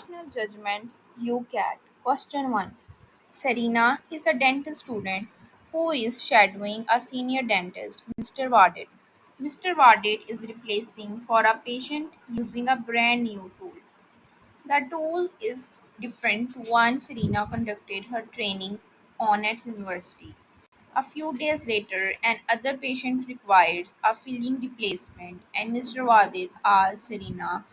Professional Judgment UCAT. Question 1. Serena is a dental student who is shadowing a senior dentist, Mr. Vardet. Mr. Vardet is replacing for a patient using a brand new tool. The tool is different to one Serena conducted her training on at university. A few days later, another patient requires a filling replacement, and Mr. Wadid asks Serena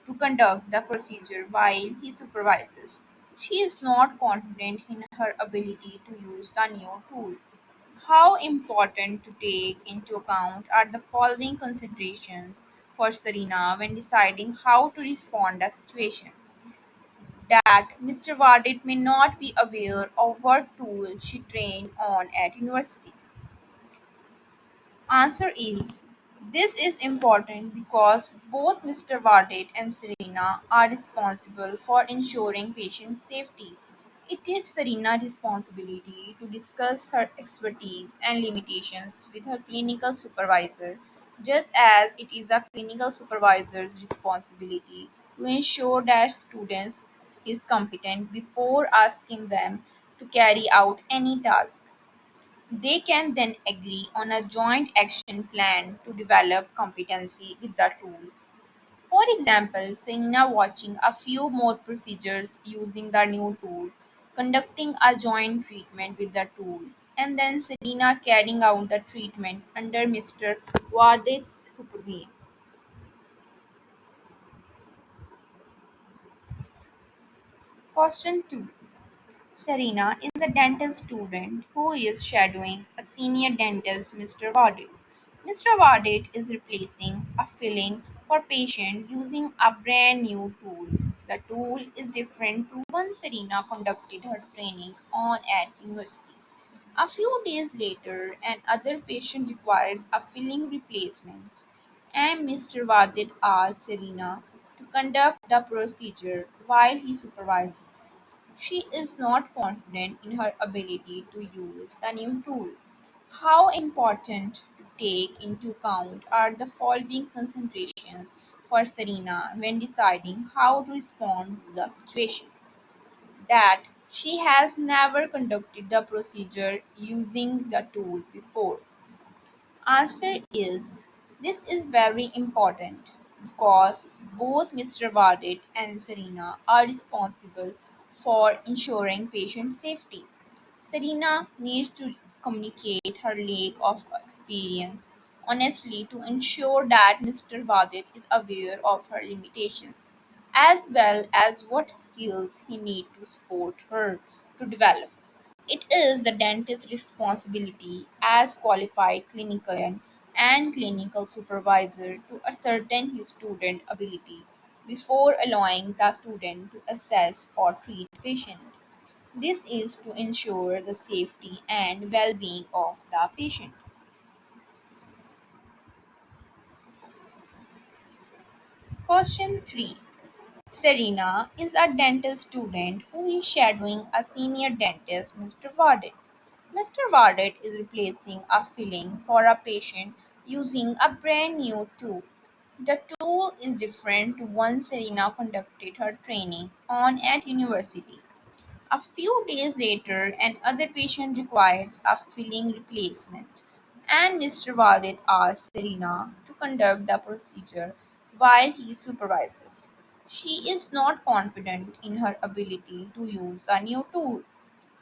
to conduct the procedure while he supervises. She is not confident in her ability to use the new tool. How important to take into account are the following considerations for Serena when deciding how to respond to a situation? That Mr. Vardit may not be aware of what tool she trained on at university. Answer is this is important because both Mr. Vardit and Serena are responsible for ensuring patient safety. It is Serena's responsibility to discuss her expertise and limitations with her clinical supervisor, just as it is a clinical supervisor's responsibility to ensure that students is competent before asking them to carry out any task. They can then agree on a joint action plan to develop competency with the tool. For example, Serena watching a few more procedures using the new tool, conducting a joint treatment with the tool, and then Serena carrying out the treatment under Mr. Wardet's supervision. Question 2. Serena is a dental student who is shadowing a senior dentist, Mr. Vardet. Mr. Vardet is replacing a filling for patient using a brand new tool. The tool is different to one Serena conducted her training on at university. A few days later, another patient requires a filling replacement, and Mr. Vardet asks Serena to conduct the procedure while he supervises. She is not confident in her ability to use the new tool. How important to take into account are the following considerations for Serena when deciding how to respond to the situation? That she has never conducted the procedure using the tool before. Answer is this is very important because both Mr. Vardet and Serena are responsible for ensuring patient safety. Serena needs to communicate her lack of experience honestly to ensure that Mr. Vardet is aware of her limitations as well as what skills he needs to support her to develop. It is the dentist's responsibility as qualified clinician and clinical supervisor to ascertain his student ability before allowing the student to assess or treat patient. This is to ensure the safety and well-being of the patient. Question 3. Serena is a dental student who is shadowing a senior dentist, Mr. Vardet. Mr. Vardet is replacing a filling for a patient using a brand new tool. The tool is different to one Serena conducted her training on at university. A few days later, another patient requires a filling replacement, and Mr. Wallet asks Serena to conduct the procedure while he supervises. She is not confident in her ability to use the new tool.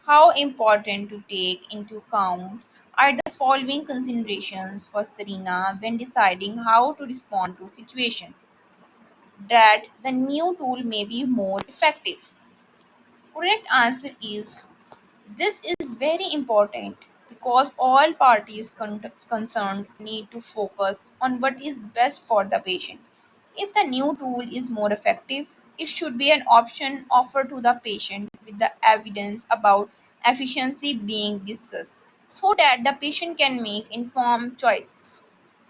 How important to take into account are the following considerations for Serena when deciding how to respond to situation? That the new tool may be more effective. Correct answer is this is very important because all parties concerned need to focus on what is best for the patient. If the new tool is more effective, it should be an option offered to the patient with the evidence about efficiency being discussed so that the patient can make informed choices.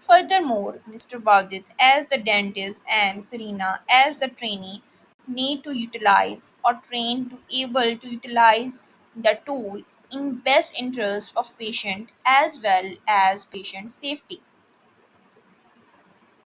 Furthermore, Mr. Valdit as the dentist and Serena as the trainee need to utilize or train to able to utilize the tool in best interest of patient as well as patient safety.